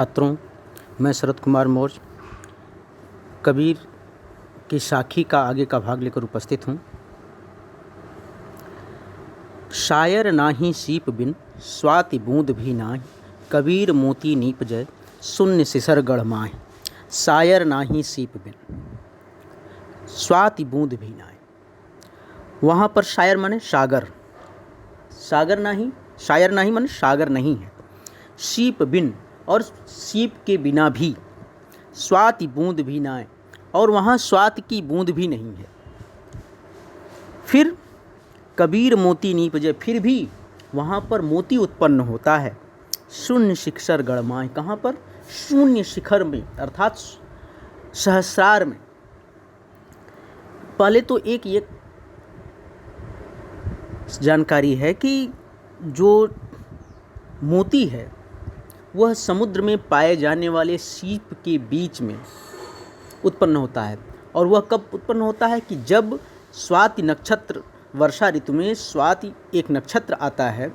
छात्रों, मैं शरद कुमार मौर्य कबीर की साखी का आगे का भाग लेकर उपस्थित हूँ। शायर नाही सीप बिन स्वाति बूंद भी नाहि, कबीर मोती नीप जय शून्य सिसर गढ़ माहि। शायर नाही सीप बिन स्वाति बूंद भी नाहि, वहाँ पर शायर माने सागर, सागर नहीं, शायर नहीं माने सागर नहीं है। सीप बिन और सीप के बिना भी, स्वाति बूंद भी ना है और वहाँ स्वाति की बूंद भी नहीं है। फिर कबीर मोती नीप जय, फिर भी वहाँ पर मोती उत्पन्न होता है। शून्य शिखर गढ़माए, कहाँ पर? शून्य शिखर में अर्थात सहस्रार में। पहले तो एक जानकारी है कि जो मोती है वह समुद्र में पाए जाने वाले सीप के बीच में उत्पन्न होता है। और वह कब उत्पन्न होता है कि जब स्वाति नक्षत्र, वर्षा ऋतु में स्वाति एक नक्षत्र आता है।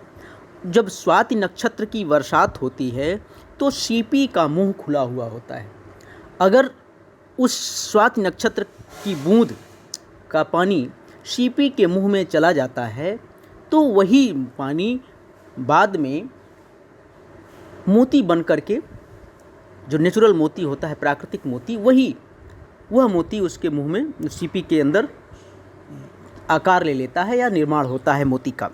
जब स्वाति नक्षत्र की वर्षात होती है तो सीपी का मुंह खुला हुआ होता है। अगर उस स्वाति नक्षत्र की बूंद का पानी सीपी के मुंह में चला जाता है तो वही पानी बाद में मोती बन करके, जो नेचुरल मोती होता है, प्राकृतिक मोती, वह मोती उसके मुंह में, सीपी के अंदर आकार ले लेता है या निर्माण होता है मोती का।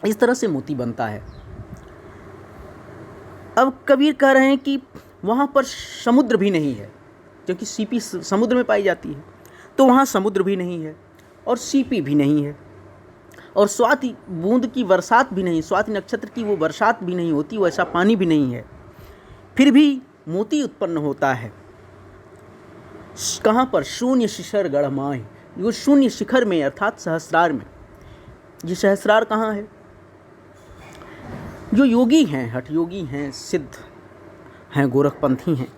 इस तरह से मोती बनता है। अब कबीर कह रहे हैं कि वहाँ पर समुद्र भी नहीं है, क्योंकि सीपी समुद्र में पाई जाती है, तो वहाँ समुद्र भी नहीं है और सीपी भी नहीं है और स्वाति बूंद की बरसात भी नहीं, स्वाति नक्षत्र की वो बरसात भी नहीं होती, वैसा पानी भी नहीं है। फिर भी मोती उत्पन्न होता है। कहाँ पर? शून्य शिखर गढ़माहि, वो शून्य शिखर में अर्थात सहस्रार में। ये सहस्रार कहाँ है? जो योगी हैं, हठ योगी हैं, सिद्ध हैं, गोरखपंथी हैं,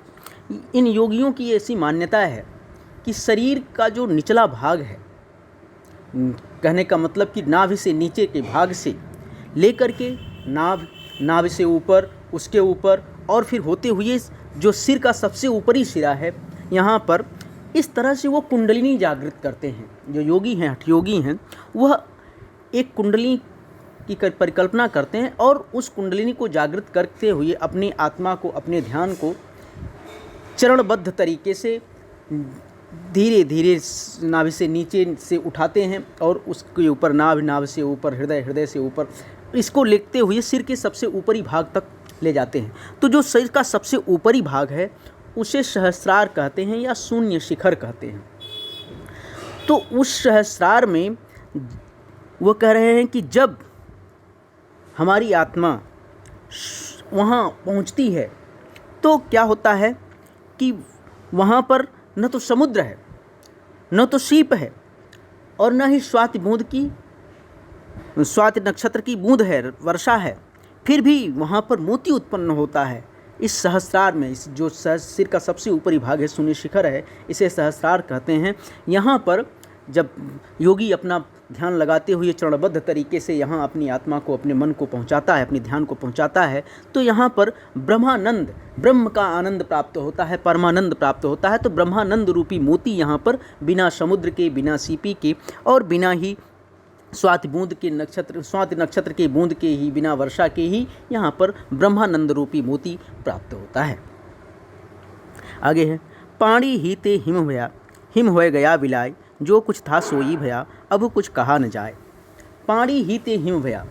इन योगियों की ऐसी मान्यता है कि शरीर का जो निचला भाग है, कहने का मतलब कि नाभि से नीचे के भाग से लेकर के नाभि से ऊपर, उसके ऊपर और फिर होते हुए जो सिर का सबसे ऊपरी सिरा है, यहाँ पर इस तरह से वो कुंडलिनी जागृत करते हैं। जो योगी हैं, हठ योगी हैं, वह एक कुंडलिनी की परिकल्पना करते हैं और उस कुंडलिनी को जागृत करते हुए अपनी आत्मा को, अपने ध्यान को चरणबद्ध तरीके से धीरे धीरे नाभि से नीचे से उठाते हैं और उसके ऊपर नाभि से ऊपर, हृदय से ऊपर, इसको लेते हुए सिर के सबसे ऊपरी भाग तक ले जाते हैं। तो जो शरीर का सबसे ऊपरी भाग है उसे सहस्रार कहते हैं या शून्य शिखर कहते हैं। तो उस सहस्रार में वो कह रहे हैं कि जब हमारी आत्मा वहाँ पहुँचती है तो क्या होता है कि वहाँ पर न तो समुद्र है, न तो सीप है और न ही स्वाति नक्षत्र की बूंद है, वर्षा है। फिर भी वहाँ पर मोती उत्पन्न होता है इस सहस्रार में। इस जो सिर का सबसे ऊपरी भाग है, शून्य शिखर है, इसे सहस्रार कहते हैं। यहाँ पर जब योगी अपना ध्यान लगाते हुए चरणबद्ध तरीके से यहाँ अपनी आत्मा को, अपने मन को पहुँचाता है, अपने ध्यान को पहुँचाता है, तो यहाँ पर ब्रह्मानंद, ब्रह्म का आनंद प्राप्त होता है, परमानंद प्राप्त होता है। तो ब्रह्मानंद रूपी मोती यहाँ पर बिना समुद्र के, बिना सीपी के और बिना ही स्वाति नक्षत्र के बूंद के ही, बिना वर्षा के ही यहाँ पर ब्रह्मानंद रूपी मोती प्राप्त होता है। आगे है, पाणी ही ते हिम भया, हिम होए गया विलाय, जो कुछ था सोई भया, अब कुछ कहा न जाए। पाणी ही ते हिम भया,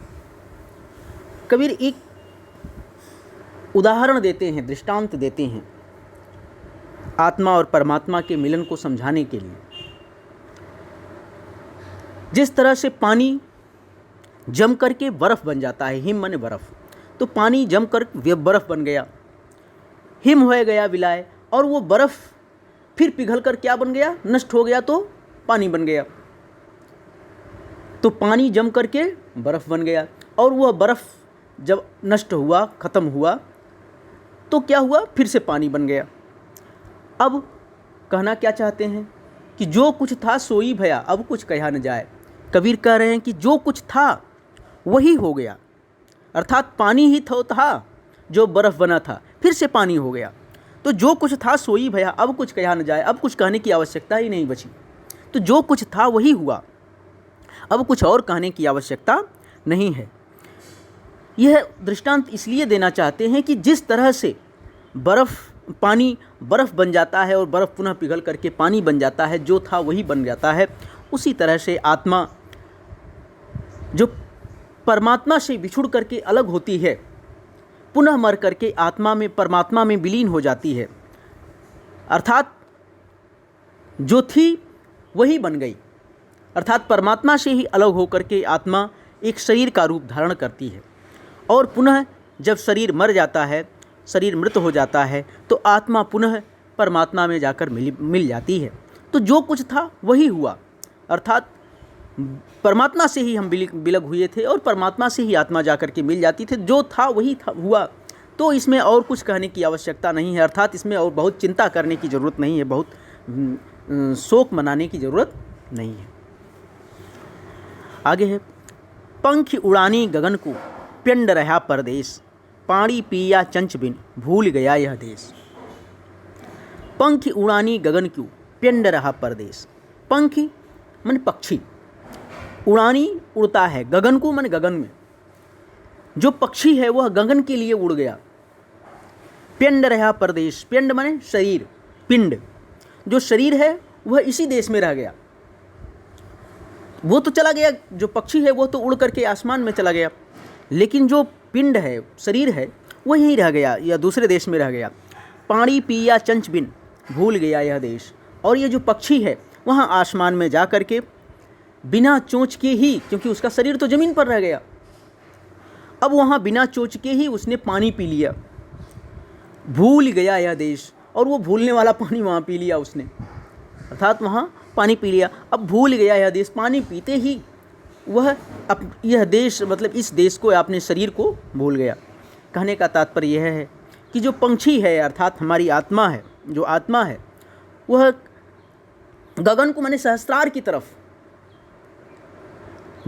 कबीर एक उदाहरण देते हैं, दृष्टांत देते हैं आत्मा और परमात्मा के मिलन को समझाने के लिए। जिस तरह से पानी जम करके बर्फ़ बन जाता है, हिम माने बर्फ़, तो पानी जम कर बर्फ़ बन गया, हिम होए गया विलाय, और वो बर्फ़ फिर पिघल कर क्या बन गया? नष्ट हो गया, तो पानी बन गया। तो पानी जम करके बर्फ़ बन गया और वह बर्फ़ जब नष्ट हुआ, ख़त्म हुआ, तो क्या हुआ? फिर से पानी बन गया। अब कहना क्या चाहते हैं कि जो कुछ था सोई भया, अब कुछ कहा न जाए। कबीर कह रहे हैं कि जो कुछ था वही हो गया, अर्थात पानी ही था जो बर्फ़ बना था, फिर से पानी हो गया। तो जो कुछ था सोई भया, अब कुछ कहा न जाए, अब कुछ कहने की आवश्यकता ही नहीं बची। तो जो कुछ था वही हुआ, अब कुछ और कहने की आवश्यकता नहीं है। यह दृष्टांत इसलिए देना चाहते हैं कि जिस तरह से पानी बर्फ़ बन जाता है और बर्फ़ पुनः पिघल करके पानी बन जाता है, जो था वही बन जाता है, उसी तरह से आत्मा जो परमात्मा से बिछुड़ करके अलग होती है, पुनः मर करके आत्मा में परमात्मा में विलीन हो जाती है। अर्थात जो थी वही बन गई, अर्थात परमात्मा से ही अलग होकर के आत्मा एक शरीर का रूप धारण करती है। और पुनः जब शरीर मर जाता है, शरीर मृत हो जाता है, तो आत्मा पुनः परमात्मा में जाकर मिल जाती है। तो जो कुछ था वही हुआ, अर्थात परमात्मा से ही हम विलग हुए थे और परमात्मा से ही आत्मा जाकर के मिल जाती थी। जो था वही था हुआ। तो इसमें और कुछ कहने की आवश्यकता नहीं है, अर्थात इसमें और बहुत चिंता करने की ज़रूरत नहीं है, बहुत शोक मनाने की ज़रूरत नहीं है। आगे है, पंख उड़ानी गगन को पिंड रहा परदेश, पानी पिया चंच बिन भूल गया यह देश। पंख उड़ानी गगन क्यों पिंड रहा परदेश। पंखी मन पक्षी, उड़ानी उड़ता है, गगन को मन गगन में, जो पक्षी है वह गगन के लिए उड़ गया। पिंड रहा परदेश, पिंड माने शरीर, पिंड जो शरीर है वह इसी देश में रह गया। वो तो चला गया, जो पक्षी है वो तो उड़ करके आसमान में चला गया, लेकिन जो पिंड है, शरीर है, वह यहीं रह गया या दूसरे देश में रह गया। पानी पिया चंच बिन भूल गया यह देश। और ये जो पक्षी है वहाँ आसमान में जा कर के बिना चोंच के ही, क्योंकि उसका शरीर तो ज़मीन पर रह गया, अब वहाँ बिना चोंच के ही उसने पानी पी लिया, भूल गया यह देश। और वो भूलने वाला पानी वहाँ पी लिया उसने, अर्थात वहाँ पानी पी लिया। अब भूल गया यह देश, पानी पीते ही वह यह देश, मतलब इस देश को, अपने शरीर को भूल गया। कहने का तात्पर्य यह है कि जो पंछी है, अर्थात हमारी आत्मा है, जो आत्मा है वह गगन को माने सहस्त्रार की तरफ,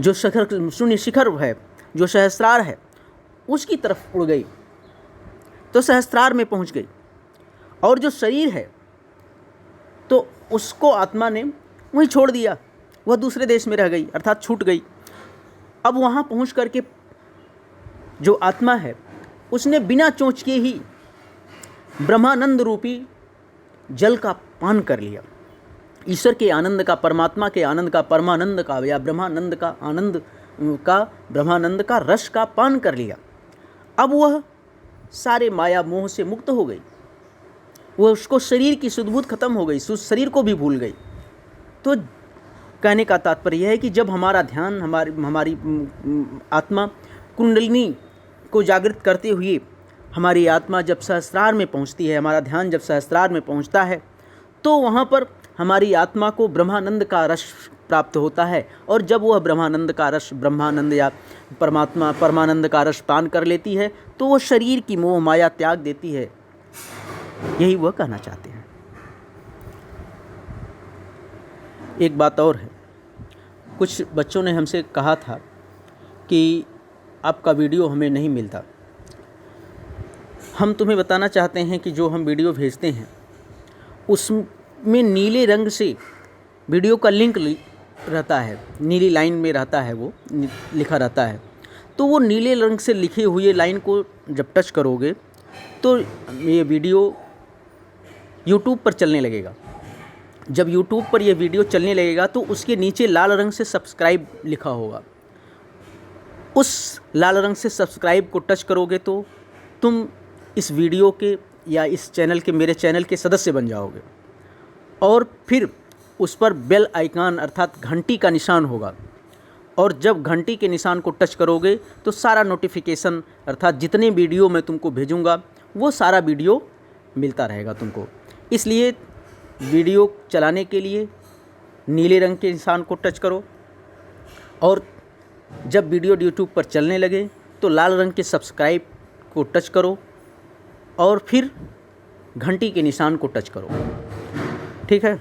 जो शिखर, शून्य शिखर है, जो सहस्त्रार है, उसकी तरफ उड़ गई, तो सहस्त्रार में पहुंच गई। और जो शरीर है तो उसको आत्मा ने वहीं छोड़ दिया, वह दूसरे देश में रह गई, अर्थात छूट गई। अब वहाँ पहुँच करके जो आत्मा है उसने बिना चोंच के ही ब्रह्मानंद रूपी जल का पान कर लिया। ईश्वर के आनंद का, परमात्मा के आनंद का, परमानंद का या ब्रह्मानंद का आनंद का, ब्रह्मानंद का रस का पान कर लिया। अब वह सारे माया मोह से मुक्त हो गई, वह उसको शरीर की सुध-बुध खत्म हो गई, शरीर को भी भूल गई। तो कहने का तात्पर्य यह है कि जब हमारा ध्यान, हमारी आत्मा कुंडलिनी को जागृत करते हुए हमारी आत्मा जब सहस्त्रार में पहुंचती है, हमारा ध्यान जब सहस्त्रार में पहुंचता है, तो वहाँ पर हमारी आत्मा को ब्रह्मानंद का रस प्राप्त होता है। और जब वह ब्रह्मानंद का रस, ब्रह्मानंद या परमानंद का रस पान कर लेती है, तो वह शरीर की मोह माया त्याग देती है। यही वह कहना चाहते हैं। एक बात और है, कुछ बच्चों ने हमसे कहा था कि आपका वीडियो हमें नहीं मिलता। हम तुम्हें बताना चाहते हैं कि जो हम वीडियो भेजते हैं उसमें नीले रंग से वीडियो का लिंक रहता है, नीली लाइन में रहता है, वो लिखा रहता है। तो वो नीले रंग से लिखे हुए लाइन को जब टच करोगे तो ये वीडियो YouTube पर चलने लगेगा। जब YouTube पर ये वीडियो चलने लगेगा तो उसके नीचे लाल रंग से सब्सक्राइब लिखा होगा। उस लाल रंग से सब्सक्राइब को टच करोगे तो तुम इस वीडियो के या इस चैनल के, मेरे चैनल के सदस्य बन जाओगे। और फिर उस पर बेल आइकन अर्थात घंटी का निशान होगा, और जब घंटी के निशान को टच करोगे तो सारा नोटिफिकेशन अर्थात जितने वीडियो मैं तुमको भेजूंगा वो सारा वीडियो मिलता रहेगा तुमको। इसलिए वीडियो चलाने के लिए नीले रंग के निशान को टच करो, और जब वीडियो यूट्यूब पर चलने लगे तो लाल रंग के सब्सक्राइब को टच करो, और फिर घंटी के निशान को टच करो। ठीक है।